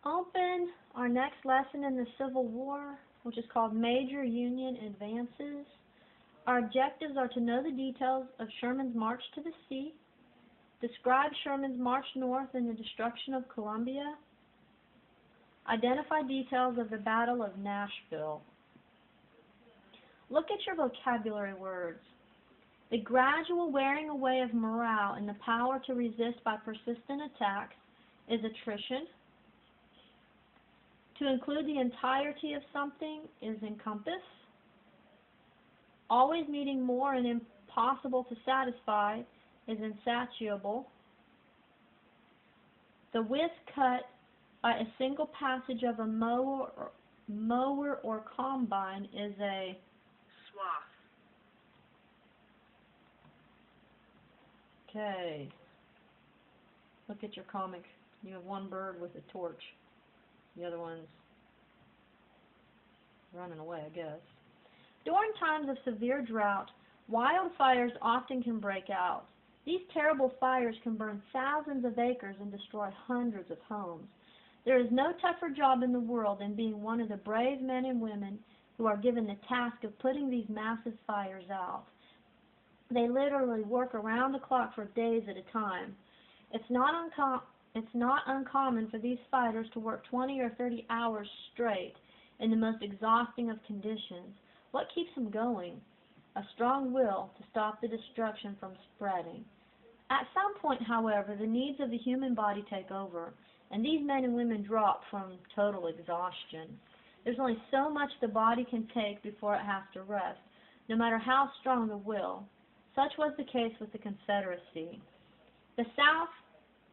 open our next lesson in the Civil War, which is called Major Union Advances. Our objectives are to know the details of Sherman's march to the sea, describe Sherman's march north and the destruction of Columbia, identify details of the Battle of Nashville. Look at your vocabulary words. The gradual wearing away of morale and the power to resist by persistent attacks is attrition. To include the entirety of something is encompass. Always needing more and impossible to satisfy is insatiable. The width cut by a single passage of a mower or combine is a swath. Okay. Look at your comic. You have one bird with a torch. The other one's running away, I guess. During times of severe drought, wildfires often can break out. These terrible fires can burn thousands of acres and destroy hundreds of homes. There is no tougher job in the world than being one of the brave men and women who are given the task of putting these massive fires out. They literally work around the clock for days at a time. It's not uncommon for these fighters to work 20 or 30 hours straight in the most exhausting of conditions. What keeps them going? A strong will to stop the destruction from spreading. At some point, however, the needs of the human body take over, and these men and women drop from total exhaustion. There's only so much the body can take before it has to rest, no matter how strong the will. Such was the case with the Confederacy. The South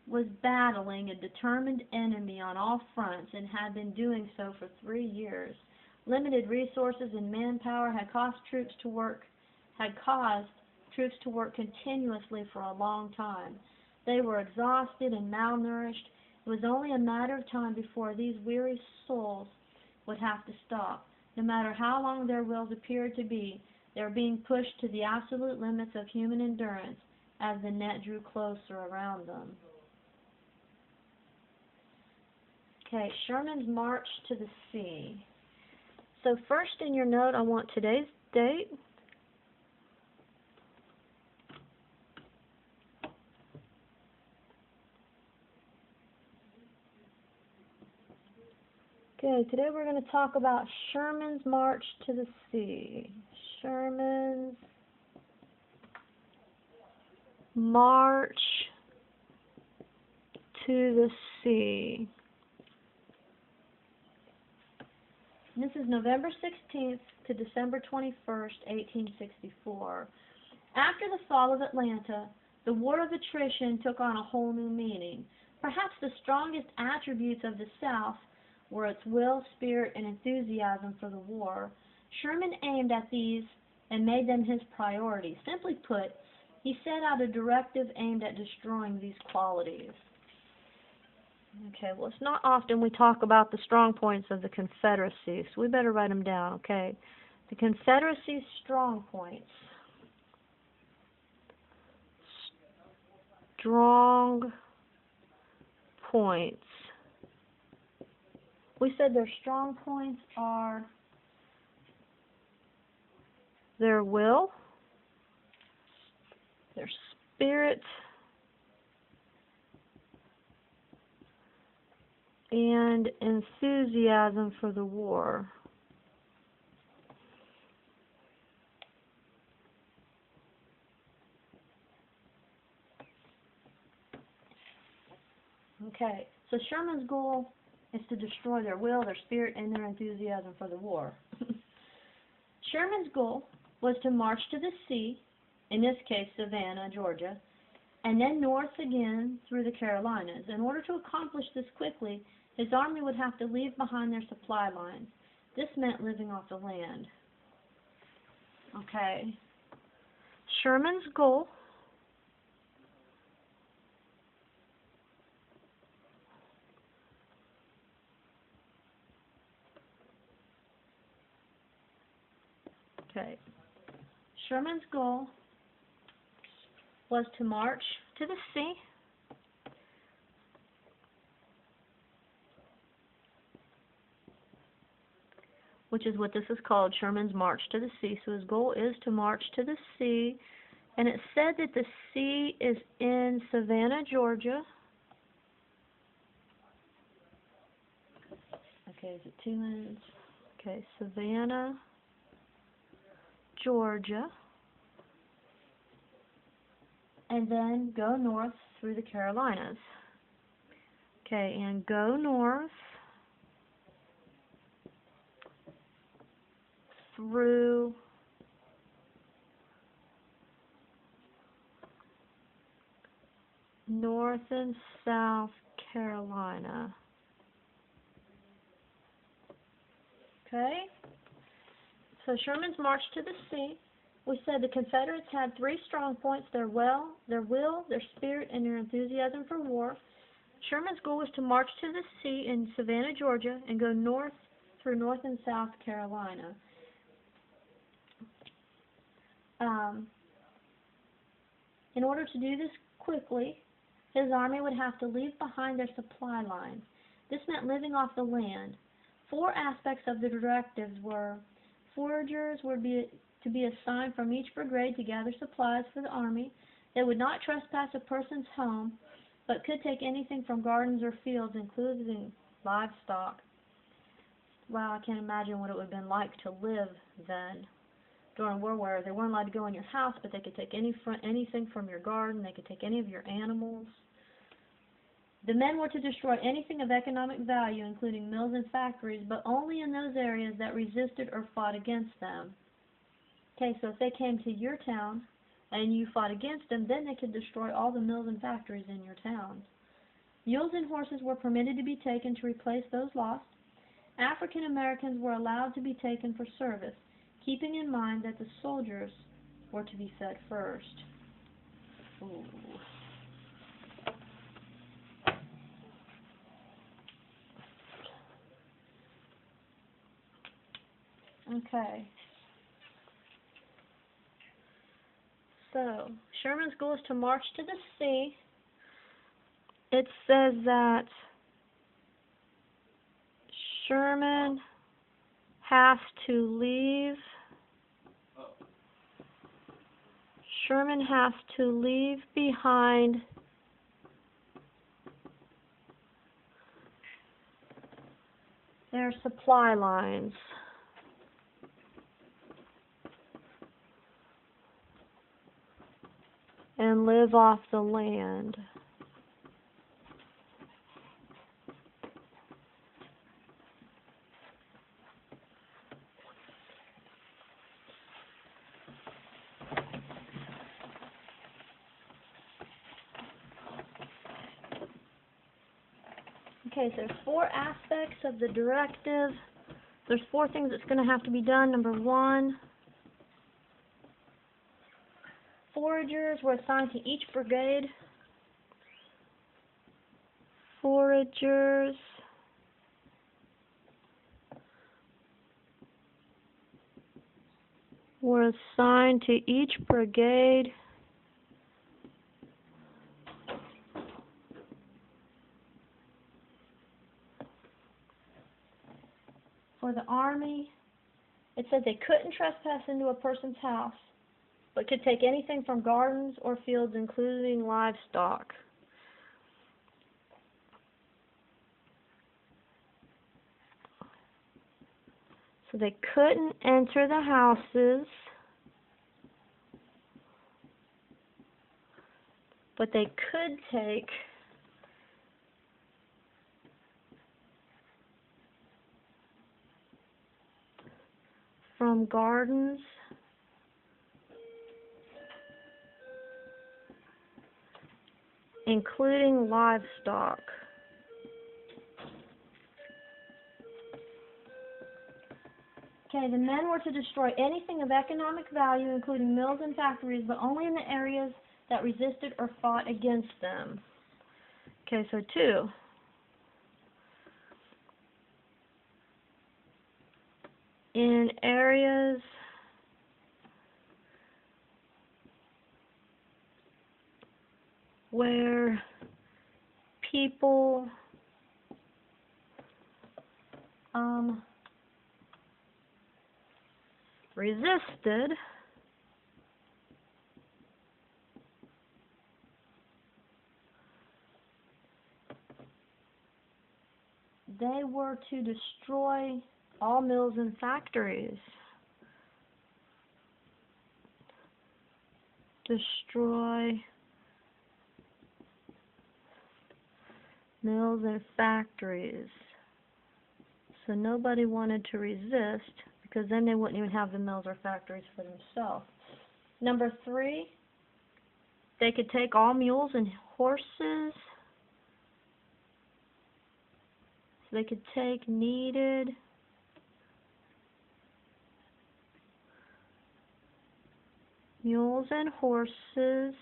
was battling a determined enemy on all fronts and had been doing so for 3 years. Limited resources and manpower had caused troops to work continuously for a long time. They were exhausted and malnourished. It was only a matter of time before these weary souls would have to stop. No matter how long their wills appeared to be, they were being pushed to the absolute limits of human endurance as the net drew closer around them. Okay, Sherman's march to the sea. So first in your note, I want today's date. Okay, today we're going to talk about Sherman's march to the sea. Sherman's march to the sea. And this is November 16th to December 21st, 1864. After the fall of Atlanta, the War of Attrition took on a whole new meaning. Perhaps the strongest attributes of the South were its will, spirit, and enthusiasm for the war. Sherman aimed at these and made them his priority. Simply put, he set out a directive aimed at destroying these qualities. Okay, well, it's not often we talk about the strong points of the Confederacy, so we better write them down, okay? The Confederacy's strong points. Strong points. We said their strong points are their will, their spirit, and enthusiasm for the war. Okay, so Sherman's goal is to destroy their will, their spirit, and their enthusiasm for the war. Sherman's goal was to march to the sea, in this case Savannah, Georgia, and then north again through the Carolinas. In order to accomplish this quickly, his army would have to leave behind their supply lines. This meant living off the land. Okay. Sherman's goal Sherman's goal was to march to the sea, which is what this is called, Sherman's March to the Sea. So his goal is to march to the sea. And it said that the sea is in Savannah, Georgia. Okay, is it 2 minutes? Okay, Savannah, Georgia. And then go north through the Carolinas. Okay, and go north through North and South Carolina. Okay? So Sherman's march to the sea. We said the Confederates had 3 strong points: their will, their spirit, and their enthusiasm for war. Sherman's goal was to march to the sea in Savannah, Georgia, and go north through North and South Carolina. In order to do this quickly, his army would have to leave behind their supply lines. This meant living off the land. 4 aspects of the directives were: foragers were to be assigned from each brigade to gather supplies for the army. They would not trespass a person's home, but could take anything from gardens or fields, including livestock. Wow, I can't imagine what it would have been like to live then. During World War, they weren't allowed to go in your house, but they could take anything from your garden. They could take any of your animals. The men were to destroy anything of economic value, including mills and factories, but only in those areas that resisted or fought against them. Okay, so if they came to your town and you fought against them, then they could destroy all the mills and factories in your town. Mules and horses were permitted to be taken to replace those lost. African Americans were allowed to be taken for service, keeping in mind that the soldiers were to be fed first. Ooh. Okay. So, Sherman's goal is to march to the sea. It says that Sherman has to leave behind their supply lines. And live off the land. Okay, so there's 4 aspects of the directive. There's 4 things that's going to have to be done. Number 1, foragers were assigned to each brigade. Foragers were assigned to each brigade. For the army, it said they couldn't trespass into a person's house, but could take anything from gardens or fields, including livestock. So they couldn't enter the houses, but they could take from gardens including livestock. Okay, the men were to destroy anything of economic value, including mills and factories, but only in the areas that resisted or fought against them. Okay, so 2. In areas where people resisted, they were to destroy all mills and factories. Destroy mills and factories. So nobody wanted to resist, because then they wouldn't even have the mills or factories for themselves. Number 3, they could take all mules and horses. So they could take needed mules and horses.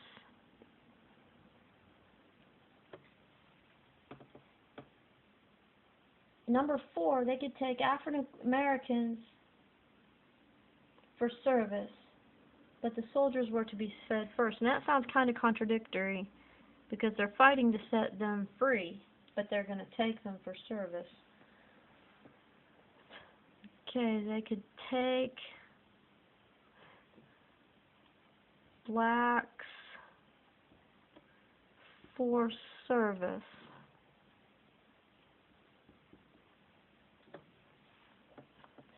Number 4, they could take African Americans for service, but the soldiers were to be fed first. And that sounds kind of contradictory, because they're fighting to set them free, but they're going to take them for service. Okay, they could take blacks for service.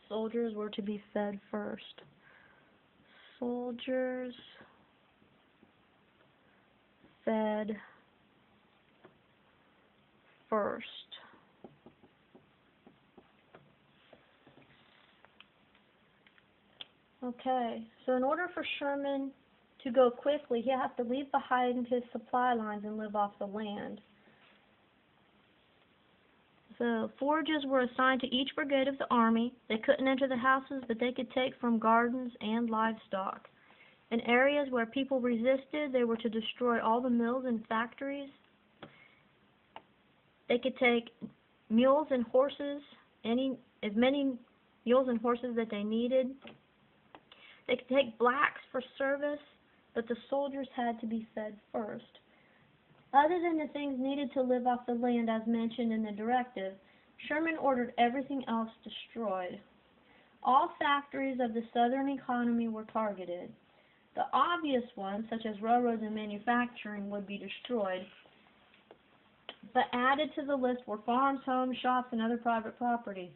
Soldiers were to be fed first. Soldiers fed first. Okay, so in order for Sherman to go quickly, he has to leave behind his supply lines and live off the land. So forages were assigned to each brigade of the army. They couldn't enter the houses, but they could take from gardens and livestock. In areas where people resisted, they were to destroy all the mills and factories. They could take mules and horses, as many mules and horses that they needed. They could take blacks for service, but the soldiers had to be fed first. Other than the things needed to live off the land as mentioned in the directive, Sherman ordered everything else destroyed. All factories of the Southern economy were targeted. The obvious ones, such as railroads and manufacturing, would be destroyed, but added to the list were farms, homes, shops, and other private property.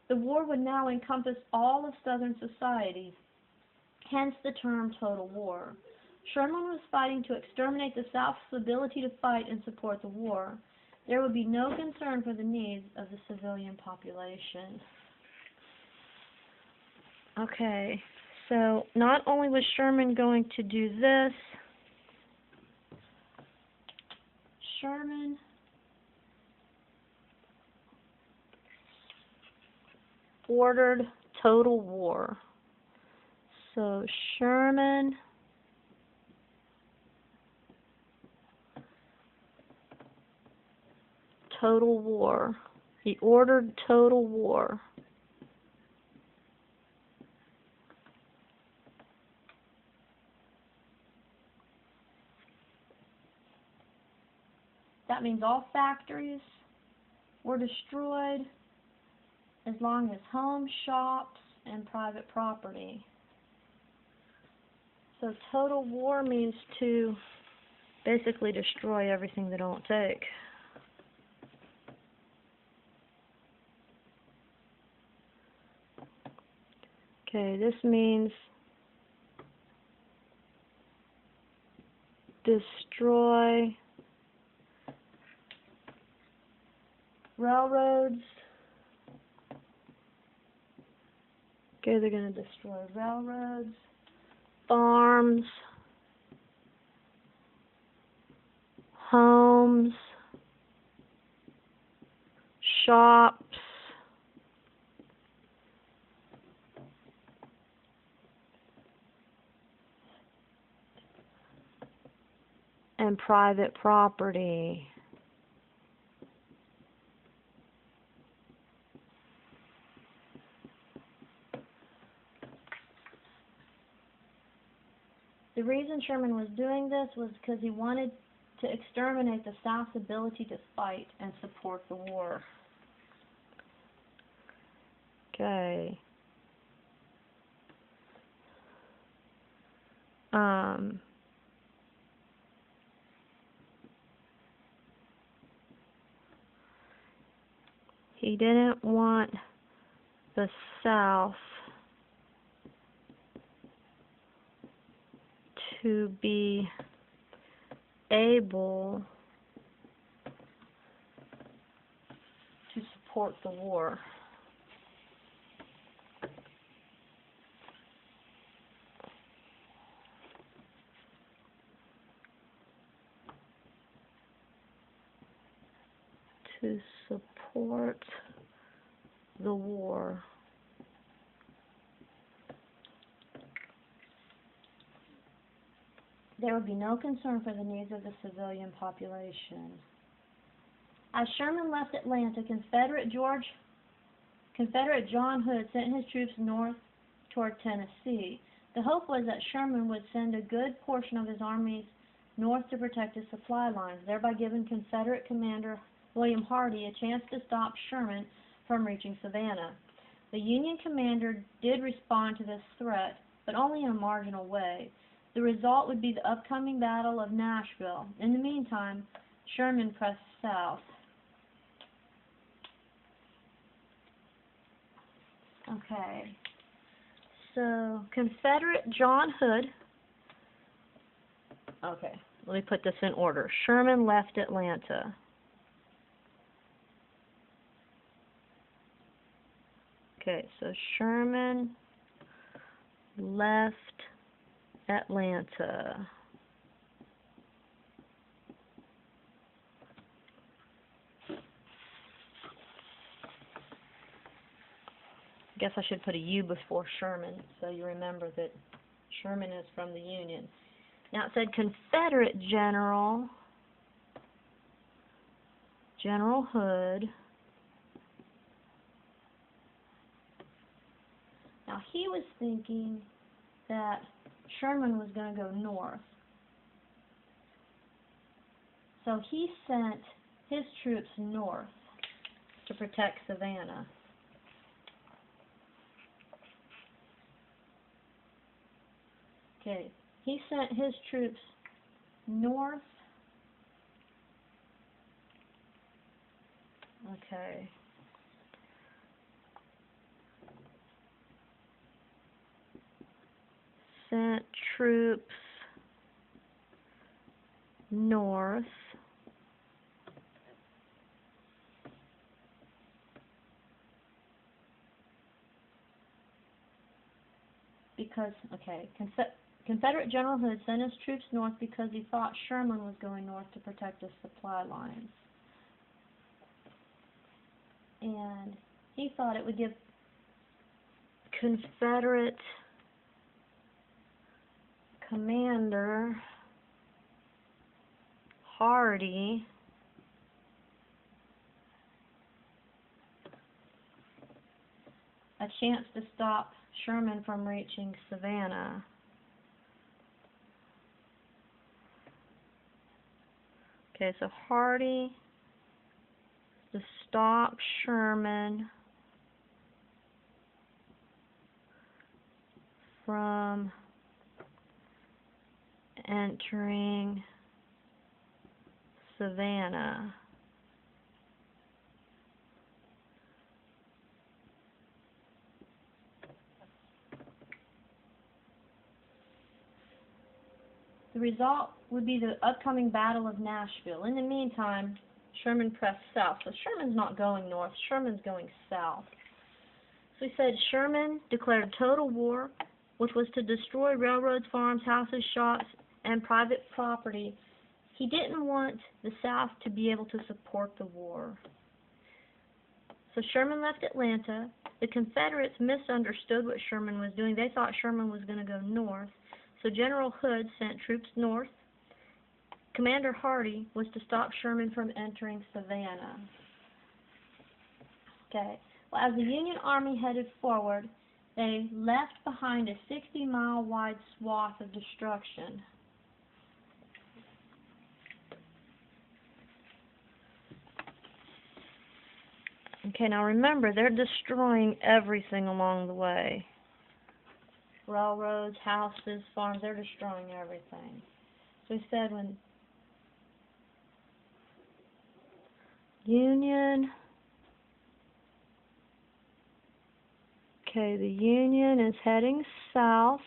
The war would now encompass all of Southern society, hence the term total war. Sherman was fighting to exterminate the South's ability to fight and support the war. There would be no concern for the needs of the civilian population. Okay, so not only was Sherman going to do this, Sherman ordered total war. So Sherman total war. He ordered total war. That means all factories were destroyed, as long as homes, shops, and private property. So total war means to basically destroy everything they don't take. Okay, this means destroy railroads. Okay, they're going to destroy railroads, farms, homes, shops, and private property. The reason Sherman was doing this was because he wanted to exterminate the South's ability to fight and support the war. Okay. he didn't want the South to be able to support the war. To support the war. There would be no concern for the needs of the civilian population. As Sherman left Atlanta, Confederate John Hood sent his troops north toward Tennessee. The hope was that Sherman would send a good portion of his armies north to protect his supply lines, thereby giving Confederate commander William Hardee a chance to stop Sherman from reaching Savannah. The Union commander did respond to this threat, but only in a marginal way. The result would be the upcoming Battle of Nashville. In the meantime, Sherman pressed south. Okay, so Confederate John Hood, okay, let me put this in order. Sherman left Atlanta. Okay, so Sherman left Atlanta. I guess I should put a U before Sherman, so you remember that Sherman is from the Union. Now it said Confederate General Hood. Now he was thinking that Sherman was going to go north. So he sent his troops north to protect Savannah. Okay, he sent his troops north. Okay. Sent troops north because, okay, Confederate General Hood sent his troops north because he thought Sherman was going north to protect his supply lines. And he thought it would give Confederate Commander Hardee a chance to stop Sherman from reaching Savannah. Okay, so Hardee to stop Sherman from entering Savannah. The result would be the upcoming Battle of Nashville. In the meantime, Sherman pressed south. So Sherman's not going north, Sherman's going south. So he said Sherman declared total war, which was to destroy railroads, farms, houses, shops, and private property. He didn't want the South to be able to support the war. So Sherman left Atlanta. The Confederates misunderstood what Sherman was doing. They thought Sherman was going to go north. So General Hood sent troops north. Commander Hardee was to stop Sherman from entering Savannah. Okay. Well, as the Union Army headed forward, they left behind a 60-mile wide swath of destruction. Okay, now remember, they're destroying everything along the way. railroads, houses, farms. They're destroying everything. So he said when Union, okay, the Union is heading south.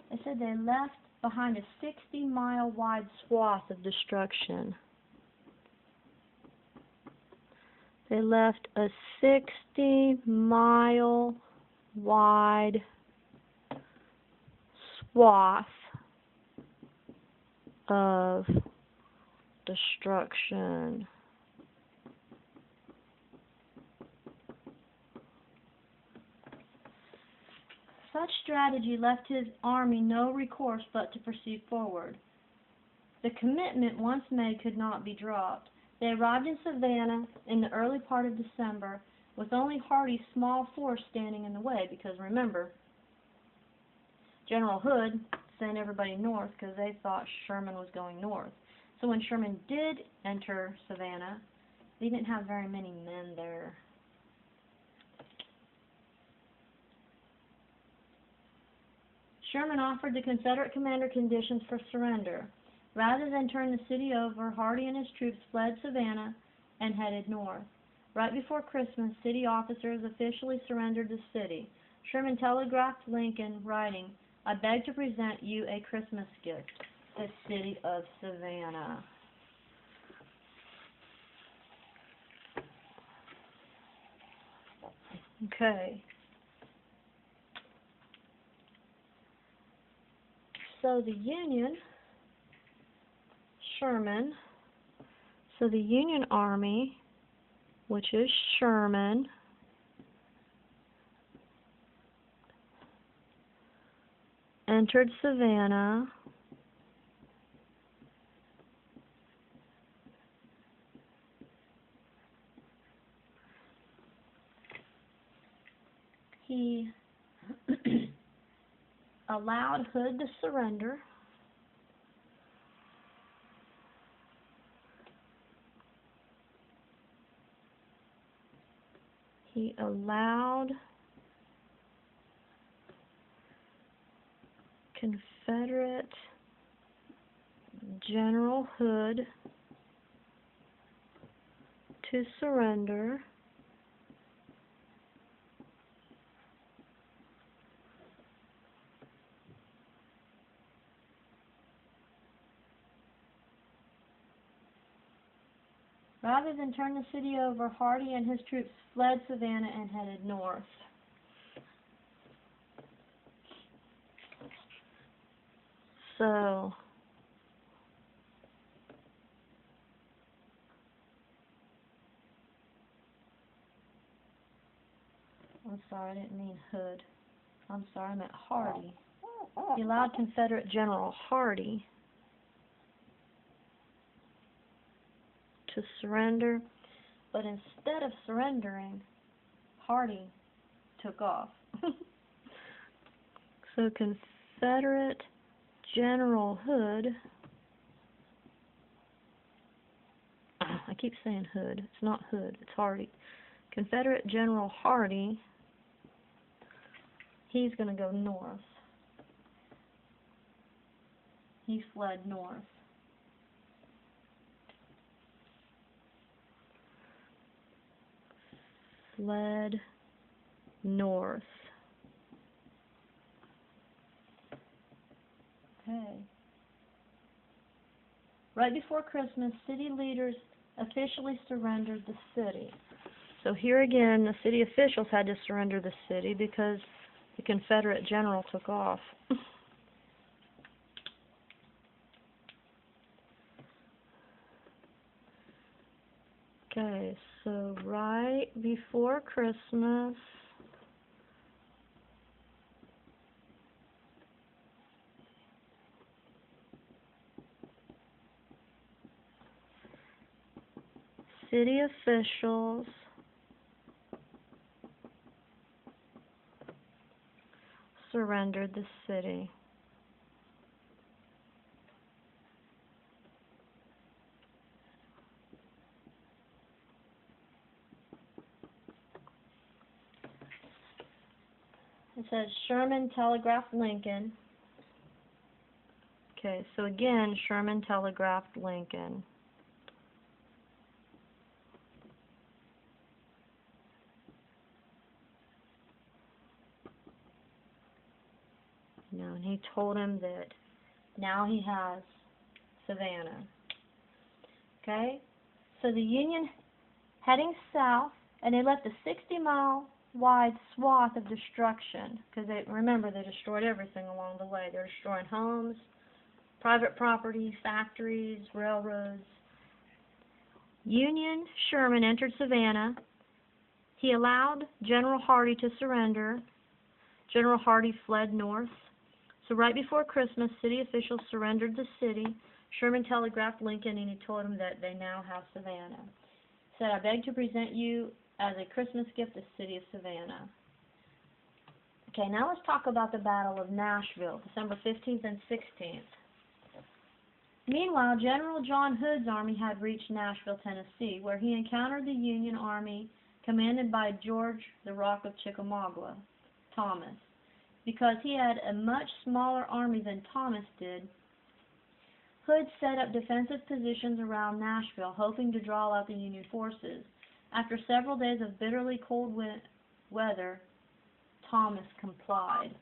They said they left behind a 60-mile wide swath of destruction. They left a 60-mile wide swath of destruction. Such strategy left his army no recourse but to proceed forward. The commitment once made could not be dropped. They arrived in Savannah in the early part of December with only Hardee's small force standing in the way because, remember, General Hood sent everybody north because they thought Sherman was going north. So when Sherman did enter Savannah, he didn't have very many men there. Sherman offered the Confederate commander conditions for surrender. Rather than turn the city over, Hardee and his troops fled Savannah and headed north. Right before Christmas, city officers officially surrendered the city. Sherman telegraphed Lincoln, writing, "I beg to present you a Christmas gift, the city of Savannah." Okay. So the Union, Sherman, so the Union Army, which is Sherman, entered Savannah. He allowed Hood to surrender. He allowed Confederate General Hood to surrender. Rather than turn the city over, Hardee and his troops fled Savannah and headed north. So, I'm sorry, I didn't mean Hood. I'm sorry, I meant Hardee. He allowed Confederate General Hardee to surrender, but instead of surrendering, Hardee took off. So Confederate General Hood, I keep saying Hood, it's not Hood, it's Hardee. Confederate General Hardee, he's going to go north. He fled north. Fled north. Okay. Right before Christmas, city leaders officially surrendered the city. So here again, the city officials had to surrender the city because the Confederate general took off. Okay, so right before Christmas, city officials surrendered the city. it says Sherman telegraphed Lincoln. Okay, so again, Sherman telegraphed Lincoln. And he told him that now he has Savannah. Okay, so the Union heading south, and they left a 60-mile wide swath of destruction, because remember, they destroyed everything along the way. They're destroying homes, private property, factories, railroads. Union Sherman entered Savannah. He allowed General Hardee to surrender. General Hardee fled north. So right before Christmas, city officials surrendered the city. Sherman telegraphed Lincoln, and he told him that they now have Savannah. He said, I beg to present you as a Christmas gift the city of Savannah. Okay, now let's talk about the Battle of Nashville, December 15th and 16th. Meanwhile, General John Hood's army had reached Nashville, Tennessee, where he encountered the Union Army commanded by George the Rock of Chickamauga, Thomas. Because he had a much smaller army than Thomas did, Hood set up defensive positions around Nashville, hoping to draw out the Union forces. After several days of bitterly cold weather, Thomas complied.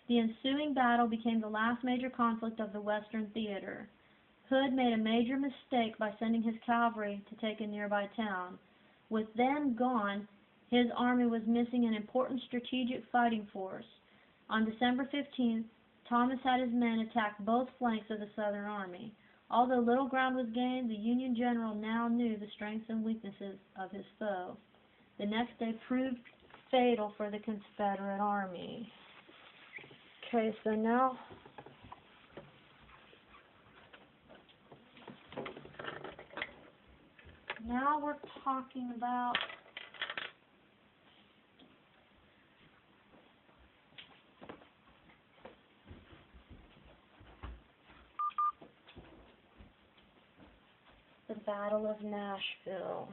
The ensuing battle became the last major conflict of the Western theater. Hood made a major mistake by sending his cavalry to take a nearby town. With them gone, his army was missing an important strategic fighting force. On December 15th, Thomas had his men attack both flanks of the Southern Army. Although little ground was gained, the Union general now knew the strengths and weaknesses of his foe. The next day proved fatal for the Confederate Army. Okay, so now we're talking about the Battle of Nashville.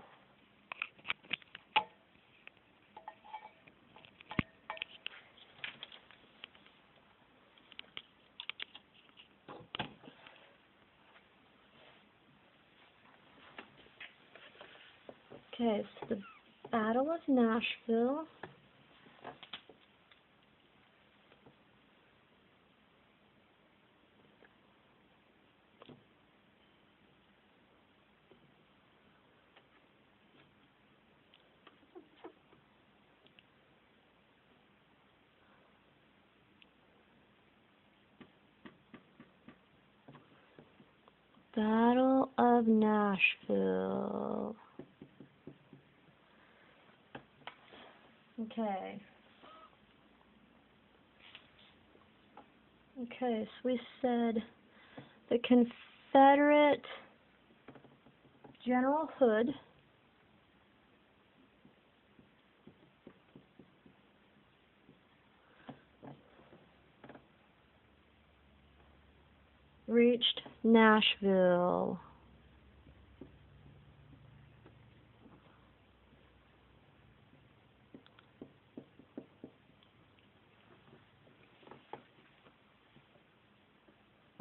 Okay, so the Battle of Nashville. Battle of Nashville. Okay. Okay, so we said the Confederate General Hood reached Nashville.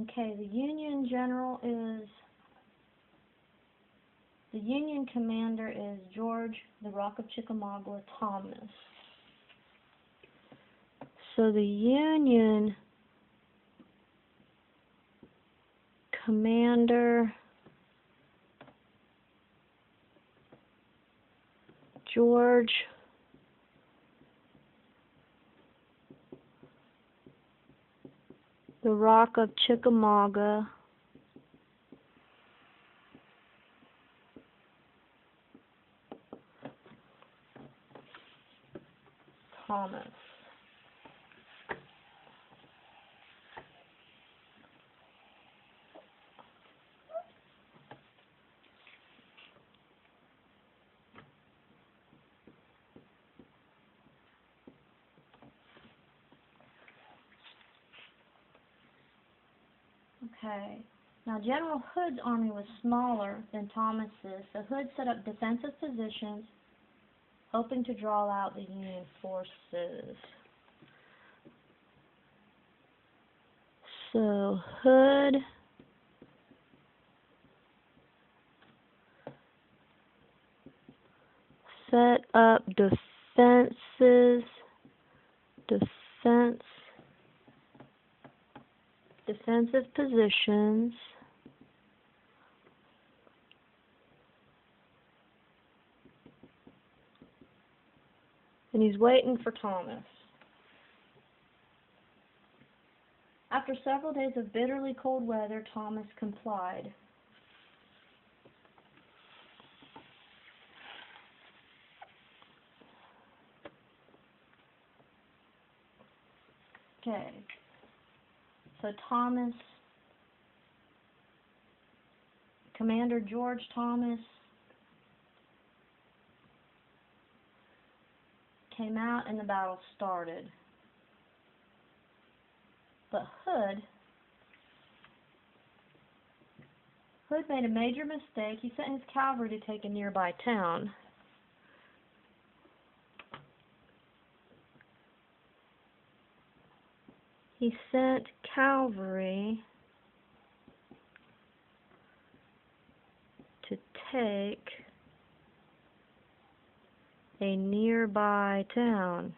Okay, the Union commander is George the Rock of Chickamauga, Thomas. So the Union commander George the Rock of Chickamauga, Thomas. Okay. Now, General Hood's army was smaller than Thomas's, so Hood set up defensive positions, hoping to draw out the Union forces. So Hood set up defensive positions and he's waiting for Thomas. After several days of bitterly cold weather, Thomas complied. Okay, so Thomas, Commander George Thomas, came out and the battle started. But Hood made a major mistake. He sent his cavalry to take a nearby town. He sent cavalry to take a nearby town.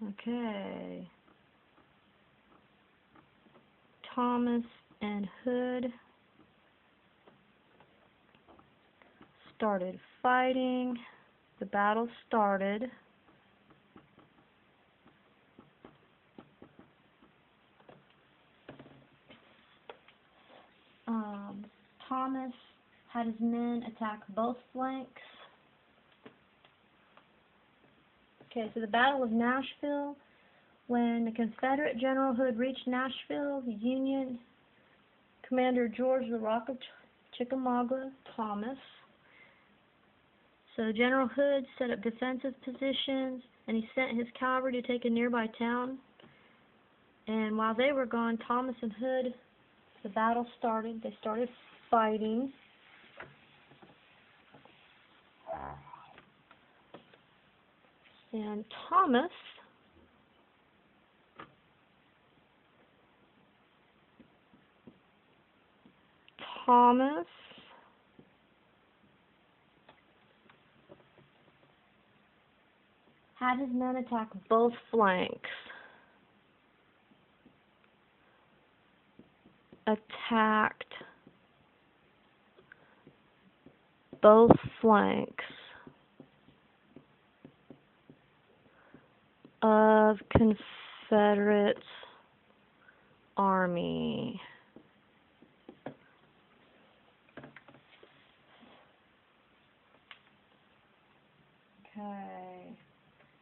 Okay. Thomas and Hood started fighting. The battle started. Thomas had his men attack both flanks. Okay, so the Battle of Nashville. When the Confederate General Hood reached Nashville, the Union Commander George the Rock of Chickamauga Thomas. So General Hood set up defensive positions, and he sent his cavalry to take a nearby town. And while they were gone, Thomas and Hood, the battle started. They started fighting. And Thomas had his men attack both flanks. Attacked both flanks of Confederate Army. Okay.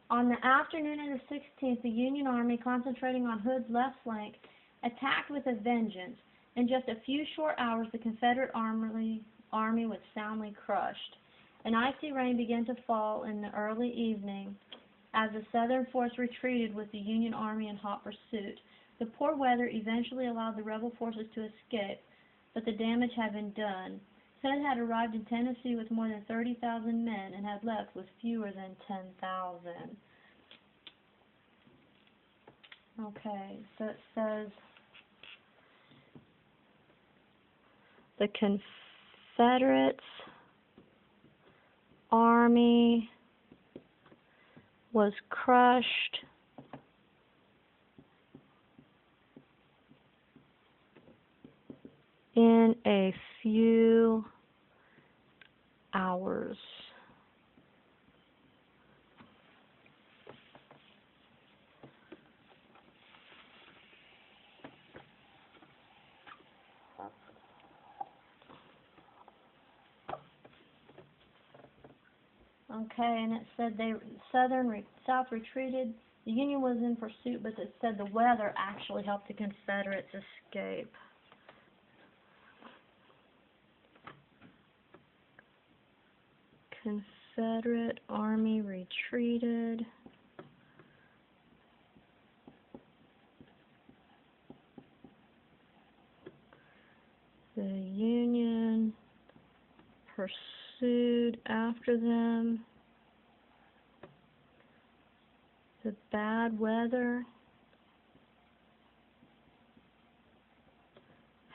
On the afternoon of the 16th, the Union Army, concentrating on Hood's left flank, attacked with a vengeance. In just a few short hours, the Confederate army was soundly crushed. An icy rain began to fall in the early evening as the Southern force retreated with the Union Army in hot pursuit. The poor weather eventually allowed the rebel forces to escape, but the damage had been done. Hood had arrived in Tennessee with more than 30,000 men and had left with fewer than 10,000. Okay, so it says the Confederate Army was crushed in a few hours. Okay, and it said South retreated. The Union was in pursuit, but it said the weather actually helped the Confederates escape. Confederate Army retreated. The Union pursued after them. The bad weather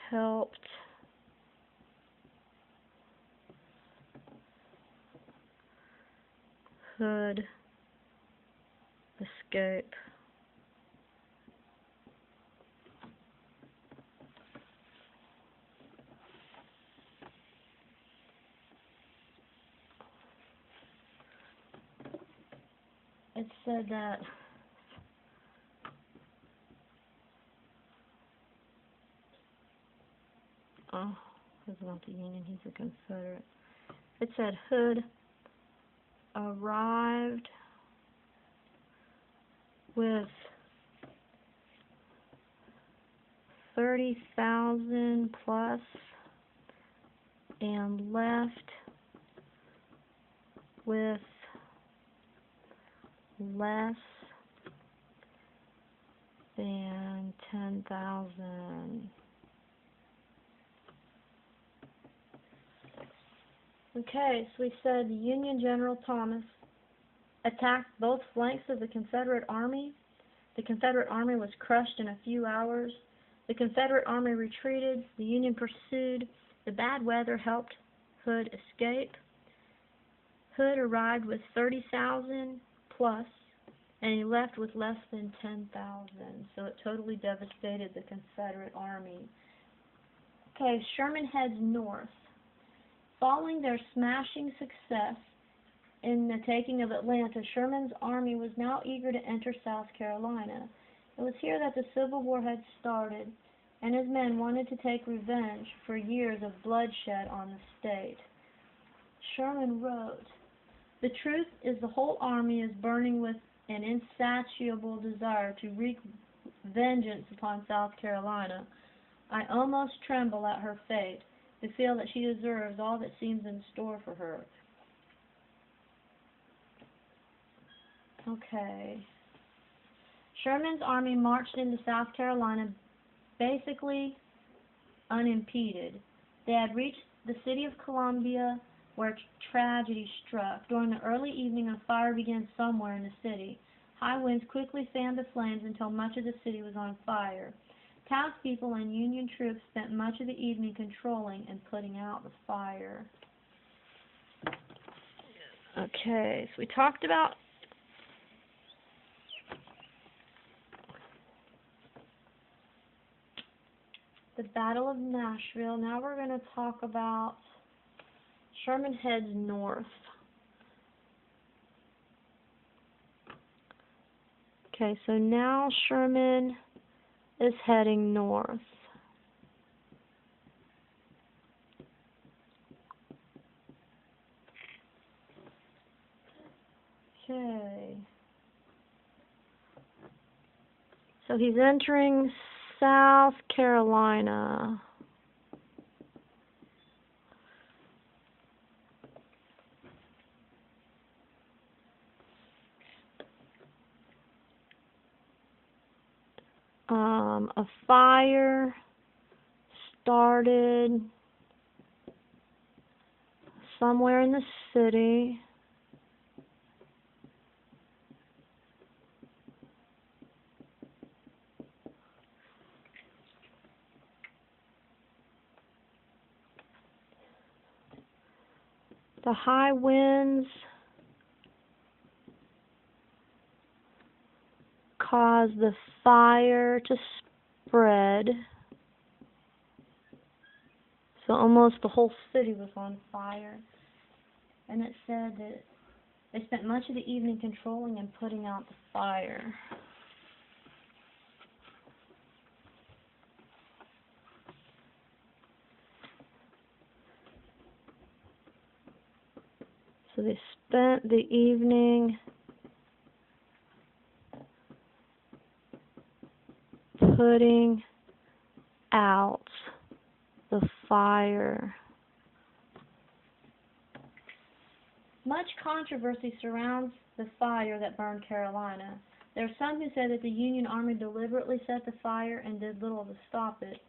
helped Hood escape. It said that he's not the Union, he's a Confederate. It said Hood arrived with 30,000 plus and left with less than 10,000. Okay, so we said the Union General Thomas attacked both flanks of the Confederate Army. The Confederate Army was crushed in a few hours. The Confederate Army retreated. The Union pursued. The bad weather helped Hood escape. Hood arrived with 30,000 plus, and he left with less than 10,000. So it totally devastated the Confederate Army. Okay, Sherman heads north. Following their smashing success in the taking of Atlanta, Sherman's army was now eager to enter South Carolina. It was here that the Civil War had started, and his men wanted to take revenge for years of bloodshed on the state. Sherman wrote, "The truth is the whole army is burning with an insatiable desire to wreak vengeance upon South Carolina. I almost tremble at her fate, to feel that she deserves all that seems in store for her." Okay. Sherman's army marched into South Carolina basically unimpeded. They had reached the city of Columbia where tragedy struck. During the early evening, a fire began somewhere in the city. High winds quickly fanned the flames until much of the city was on fire. Townspeople and Union troops spent much of the evening controlling and putting out the fire. Okay, so we talked about the Battle of Nashville. Now we're going to talk about Sherman heads north. Okay, so now Sherman is heading north. Okay. So he's entering South Carolina. A fire started somewhere in the city. The high winds caused the fire to spread. So almost the whole city was on fire. And it said that they spent much of the evening controlling and putting out the fire. So they spent the evening putting out the fire. Much controversy surrounds the fire that burned Carolina. There are some who say that the Union Army deliberately set the fire and did little to stop it.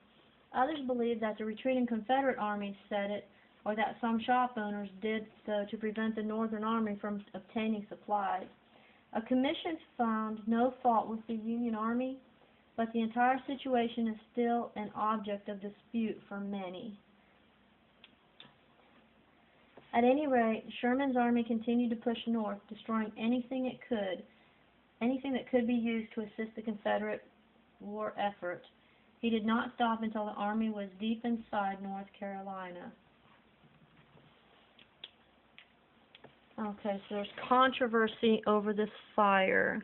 Others believe that the retreating Confederate Army set it, or that some shop owners did so to prevent the Northern Army from obtaining supplies. A commission found no fault with the Union Army, but the entire situation is still an object of dispute for many. At any rate, Sherman's army continued to push north, destroying anything that could be used to assist the Confederate war effort. He did not stop until the army was deep inside North Carolina. Okay, so there's controversy over this fire.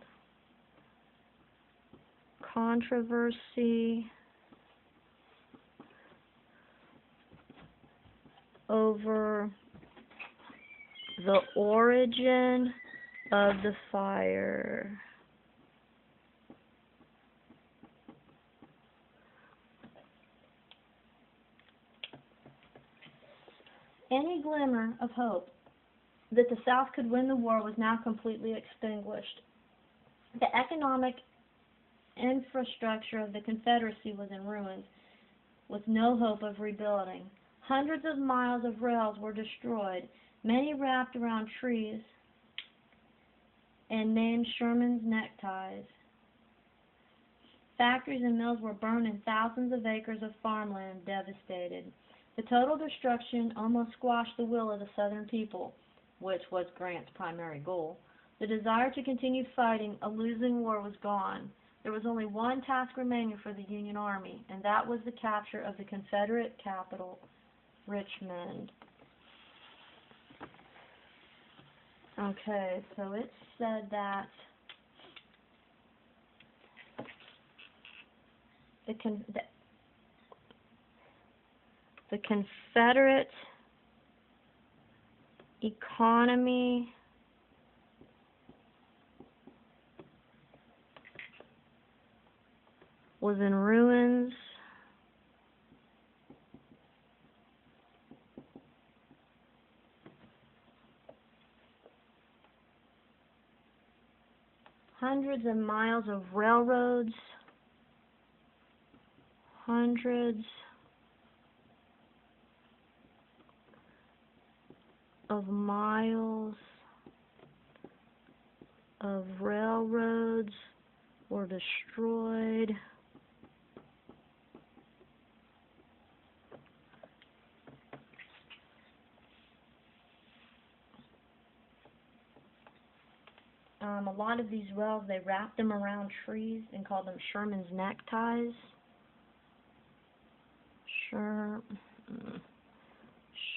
Controversy over the origin of the fire. Any glimmer of hope that the South could win the war was now completely extinguished. The economic infrastructure of the Confederacy was in ruins, with no hope of rebuilding. Hundreds of miles of rails were destroyed, many wrapped around trees and named Sherman's neckties. Factories and mills were burned and thousands of acres of farmland devastated. The total destruction almost squashed the will of the Southern people, which was Grant's primary goal. The desire to continue fighting a losing war was gone. There was only one task remaining for the Union Army, and that was the capture of the Confederate capital, Richmond. Okay, so it said that the Confederate economy was in ruins. Hundreds of miles of railroads, hundreds of miles of railroads were destroyed. A lot of these rails, they wrapped them around trees and called them Sherman's neckties.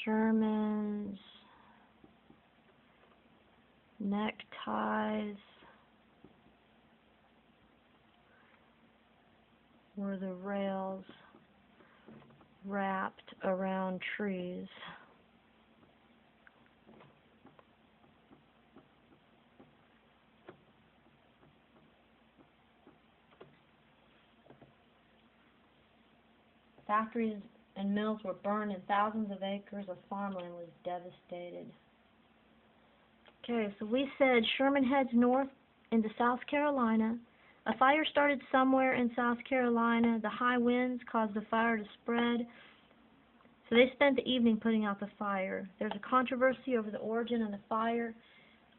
Sherman's neckties were the rails wrapped around trees. Factories and mills were burned and thousands of acres of farmland was devastated. Okay, so we said Sherman heads north into South Carolina. A fire started somewhere in South Carolina. The high winds caused the fire to spread. So they spent the evening putting out the fire. There's a controversy over the origin of the fire,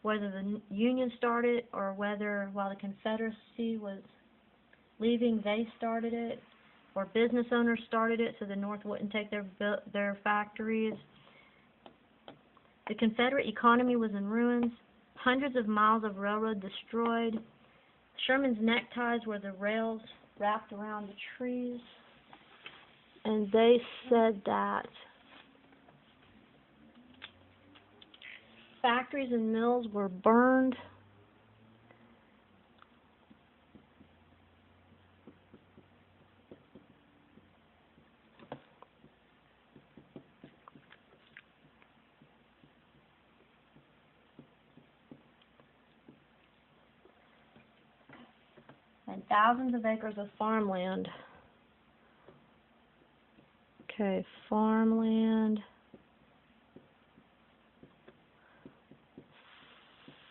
whether the Union started it or whether while the Confederacy was leaving they started it, or business owners started it so the North wouldn't take their factories. The Confederate economy was in ruins. Hundreds of miles of railroad destroyed. Sherman's neckties were the rails wrapped around the trees. And they said that factories and mills were burned. And thousands of acres of farmland. Okay, farmland.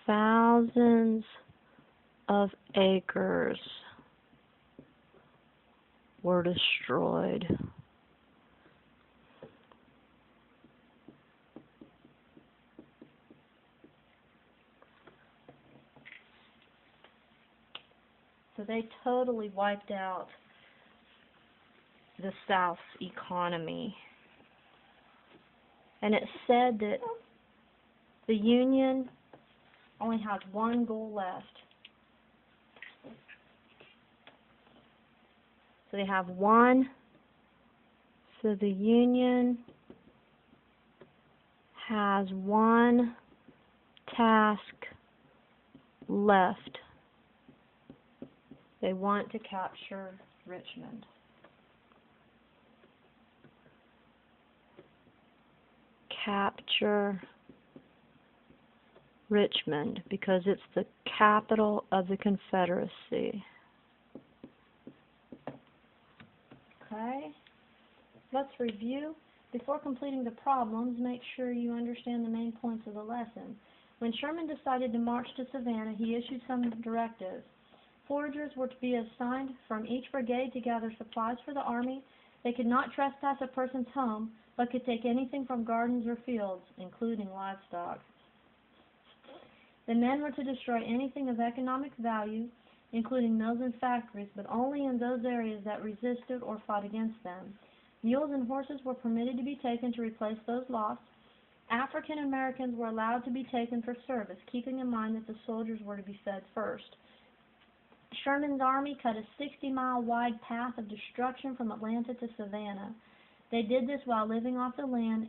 Thousands of acres were destroyed. where they totally wiped out the South's economy. And it's said that the Union only has one goal left. So they have one. So the Union has one task left. They want to capture Richmond. Capture Richmond because it's the capital of the Confederacy. Okay, let's review. Before completing the problems, make sure you understand the main points of the lesson. When Sherman decided to march to Savannah, he issued some directives. Foragers were to be assigned from each brigade to gather supplies for the army. They could not trespass a person's home, but could take anything from gardens or fields, including livestock. The men were to destroy anything of economic value, including mills and factories, but only in those areas that resisted or fought against them. Mules and horses were permitted to be taken to replace those lost. African Americans were allowed to be taken for service, keeping in mind that the soldiers were to be fed first. Sherman's army cut a 60-mile wide path of destruction from Atlanta to Savannah. They did this while living off the land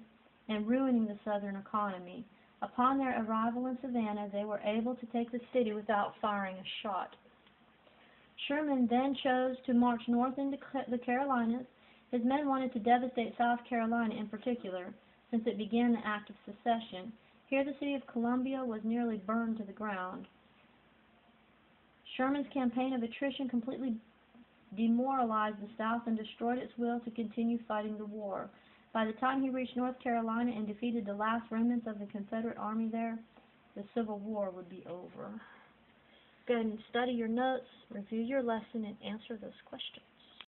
and ruining the Southern economy. Upon their arrival in Savannah, they were able to take the city without firing a shot. Sherman then chose to march north into the Carolinas. His men wanted to devastate South Carolina in particular, since it began the Act of Secession. Here the city of Columbia was nearly burned to the ground. Sherman's campaign of attrition completely demoralized the South and destroyed its will to continue fighting the war. By the time he reached North Carolina and defeated the last remnants of the Confederate army there, the Civil War would be over. Go ahead and study your notes, review your lesson, and answer those questions.